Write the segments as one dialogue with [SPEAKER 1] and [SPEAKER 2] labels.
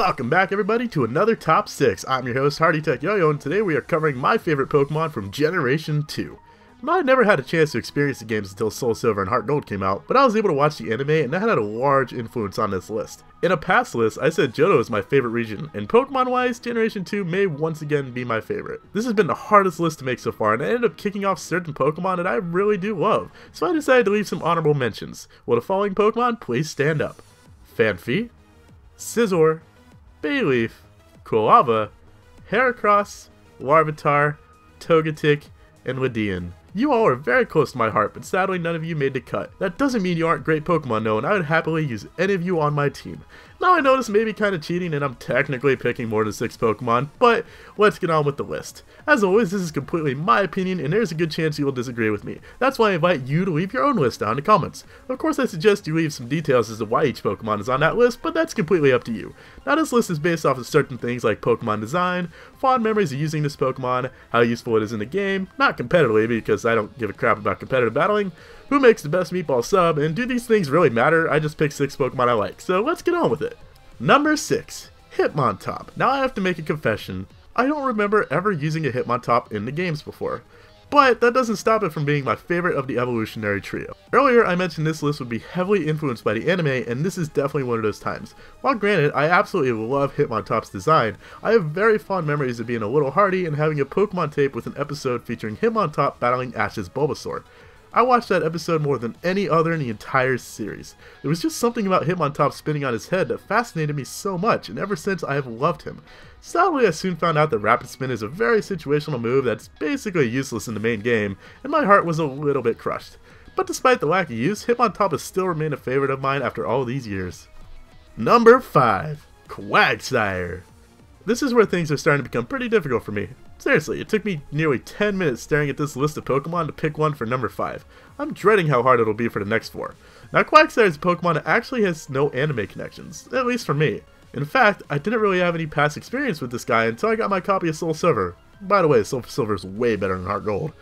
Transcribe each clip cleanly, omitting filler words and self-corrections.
[SPEAKER 1] Welcome back everybody to another Top 6. I'm your host Hardy Tech Yo-Yo, and today we are covering my favorite Pokemon from Generation 2. Now, I never had a chance to experience the games until Soul Silver and Heart Gold came out, but I was able to watch the anime and that had a large influence on this list. In a past list, I said Johto is my favorite region, and Pokemon wise, Generation 2 may once again be my favorite. This has been the hardest list to make so far, and I ended up kicking off certain Pokemon that I really do love, so I decided to leave some honorable mentions. Will the following Pokemon please stand up? Phanpy, Scizor, Bayleaf, Quilava, Heracross, Larvitar, Togetic, and Ledian. You all are very close to my heart, but sadly none of you made the cut. That doesn't mean you aren't great Pokemon though, and I would happily use any of you on my team. Now I know this may be kind of cheating and I'm technically picking more than 6 Pokemon, but let's get on with the list. As always, this is completely my opinion and there's a good chance you will disagree with me. That's why I invite you to leave your own list down in the comments. Of course I suggest you leave some details as to why each Pokemon is on that list, but that's completely up to you. Now this list is based off of certain things like Pokemon design, fond memories of using this Pokemon, how useful it is in the game, not competitively because I don't give a crap about competitive battling, who makes the best meatball sub, and do these things really matter? I just picked 6 Pokemon I like, so let's get on with it. Number 6, Hitmontop. Now I have to make a confession, I don't remember ever using a Hitmontop in the games before, but that doesn't stop it from being my favorite of the evolutionary trio. Earlier I mentioned this list would be heavily influenced by the anime, and this is definitely one of those times. While granted, I absolutely love Hitmontop's design, I have very fond memories of being a little hardy and having a Pokemon tape with an episode featuring Hitmontop battling Ash's Bulbasaur. I watched that episode more than any other in the entire series. There was just something about Hitmontop spinning on his head that fascinated me so much, and ever since I have loved him. Sadly, I soon found out that Rapid Spin is a very situational move that's basically useless in the main game, and my heart was a little bit crushed. But despite the lack of use, Hitmontop has still remained a favorite of mine after all these years. Number 5, Quagsire. This is where things are starting to become pretty difficult for me. Seriously, it took me nearly 10 minutes staring at this list of Pokemon to pick one for number 5. I'm dreading how hard it'll be for the next 4. Now Quagsire is a Pokemon that actually has no anime connections, at least for me. In fact, I didn't really have any past experience with this guy until I got my copy of Soul Silver. By the way, Soul Silver is way better than Heart Gold.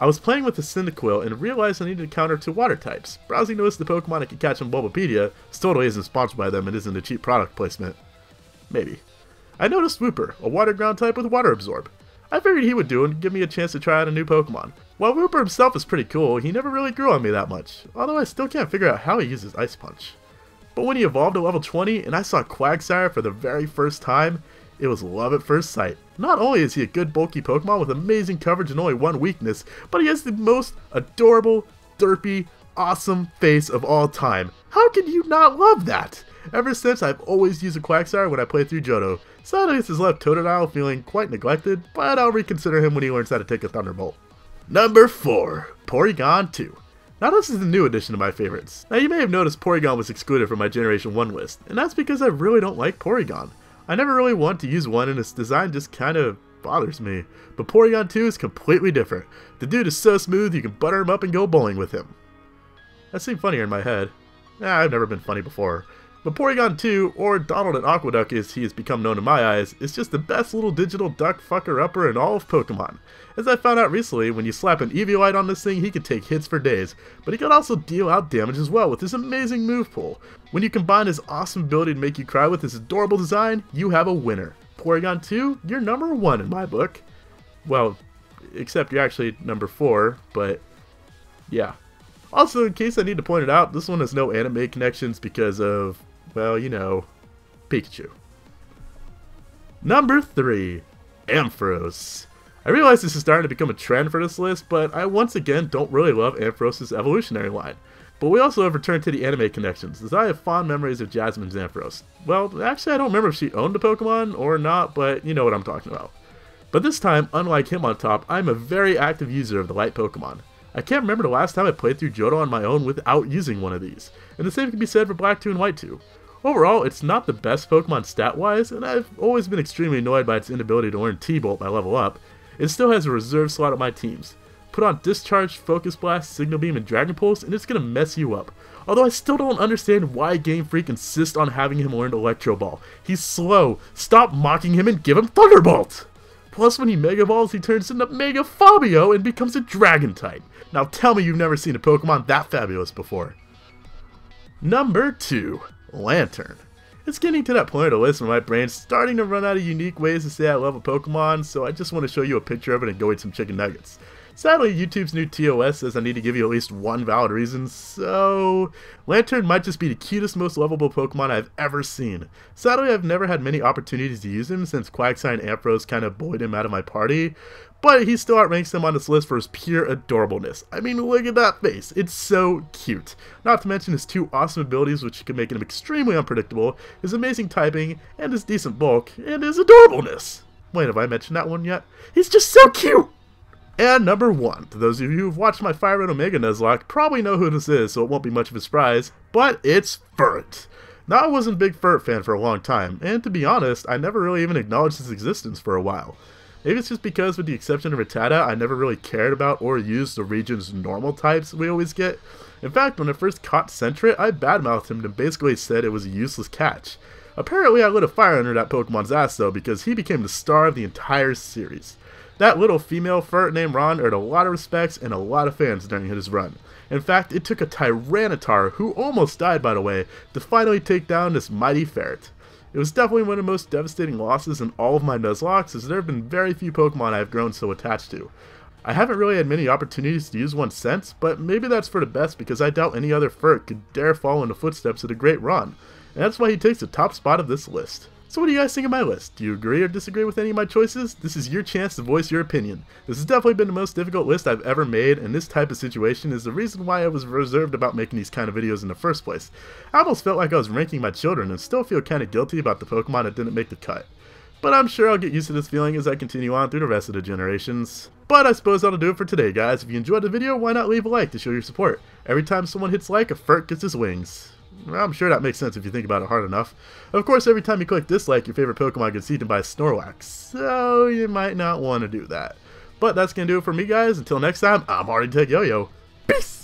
[SPEAKER 1] I was playing with the Cyndaquil and realized I needed to counter 2 water types. Browsing the list of Pokemon I could catch on Bulbapedia, this totally isn't sponsored by them and isn't a cheap product placement. Maybe. I noticed Wooper, a water ground type with Water Absorb. I figured he would do and give me a chance to try out a new Pokemon. While Wooper himself is pretty cool, he never really grew on me that much, although I still can't figure out how he uses Ice Punch. But when he evolved to level 20 and I saw Quagsire for the very first time, it was love at first sight. Not only is he a good bulky Pokemon with amazing coverage and only one weakness, but he has the most adorable, derpy, awesome face of all time. How can you not love that? Ever since, I've always used a Quagsire when I play through Johto. Sadly, this has left Totodile feeling quite neglected, but I'll reconsider him when he learns how to take a Thunderbolt. Number 4, Porygon 2. Now this is the new addition to my favorites. Now you may have noticed Porygon was excluded from my Generation 1 list, and that's because I really don't like Porygon. I never really want to use one and its design just kinda bothers me. But Porygon 2 is completely different. The dude is so smooth you can butter him up and go bowling with him. That seemed funnier in my head. I've never been funny before. But Porygon 2, or Donald and Aqueduct as he has become known in my eyes, is just the best little digital duck fucker-upper in all of Pokemon. As I found out recently, when you slap an Eviolite on this thing, he can take hits for days, but he can also deal out damage as well with his amazing move pool. When you combine his awesome ability to make you cry with his adorable design, you have a winner. Porygon 2, you're number 1 in my book. Well, except you're actually number 4, but yeah. Also, in case I need to point it out, this one has no anime connections because of, well, you know, Pikachu. Number 3, Ampharos. I realize this is starting to become a trend for this list, but I once again don't really love Ampharos' evolutionary line. But we also have returned to the anime connections, as I have fond memories of Jasmine's Ampharos. Well, actually I don't remember if she owned a Pokemon or not, but you know what I'm talking about. But this time, unlike Hitmontop, I'm a very active user of the light Pokemon. I can't remember the last time I played through Johto on my own without using one of these, and the same can be said for Black 2 and White 2. Overall, it's not the best Pokemon stat-wise, and I've always been extremely annoyed by its inability to learn T-Bolt by level up. It still has a reserve slot on my teams. Put on Discharge, Focus Blast, Signal Beam, and Dragon Pulse, and it's gonna mess you up. Although I still don't understand why Game Freak insists on having him learn Electro Ball. He's slow. Stop mocking him and give him Thunderbolt! Plus, when he Mega Evolves, he turns into Mega Fabio and becomes a Dragon type. Now tell me you've never seen a Pokemon that fabulous before. Number 2, Lantern. It's getting to that point of the list where my brain's starting to run out of unique ways to say I love a Pokemon, so I just want to show you a picture of it and go eat some chicken nuggets. Sadly, YouTube's new TOS says I need to give you at least one valid reason, so Lantern might just be the cutest, most lovable Pokemon I've ever seen. Sadly, I've never had many opportunities to use him since Quagsire and Ampharos kind of bullied him out of my party, but he still outranks him on this list for his pure adorableness. I mean, look at that face, it's so cute. Not to mention his two awesome abilities which can make him extremely unpredictable, his amazing typing, and his decent bulk, and his adorableness. Wait, have I mentioned that one yet? He's just so cute! And number 1, to those of you who've watched my Fire Red Omega Nuzlocke probably know who this is, so it won't be much of a surprise, but it's Ferc. Now, I wasn't a big Ferc fan for a long time, and to be honest, I never really even acknowledged his existence for a while. Maybe it's just because, with the exception of Rattata, I never really cared about or used the region's normal types we always get. In fact, when I first caught Sentret, I badmouthed him and basically said it was a useless catch. Apparently, I lit a fire under that Pokemon's ass though, because he became the star of the entire series. That little female Ferc named Ron earned a lot of respects and a lot of fans during his run. In fact, it took a Tyranitar, who almost died by the way, to finally take down this mighty ferret. It was definitely one of the most devastating losses in all of my Nuzlocks, as there have been very few Pokemon I have grown so attached to. I haven't really had many opportunities to use one since, but maybe that's for the best because I doubt any other Ferc could dare follow in the footsteps of the great Ron, and that's why he takes the top spot of this list. So what do you guys think of my list? Do you agree or disagree with any of my choices? This is your chance to voice your opinion. This has definitely been the most difficult list I've ever made, and this type of situation is the reason why I was reserved about making these kind of videos in the first place. I almost felt like I was ranking my children and still feel kind of guilty about the Pokemon that didn't make the cut. But I'm sure I'll get used to this feeling as I continue on through the rest of the generations. But I suppose that'll do it for today, guys. If you enjoyed the video, why not leave a like to show your support? Every time someone hits like, a Ferc gets his wings. I'm sure that makes sense if you think about it hard enough. Of course, every time you click dislike, your favorite Pokemon gets eaten by a Snorlax, so you might not want to do that. But that's going to do it for me, guys. Until next time, I'm Hardy Tech Yo-Yo. Peace!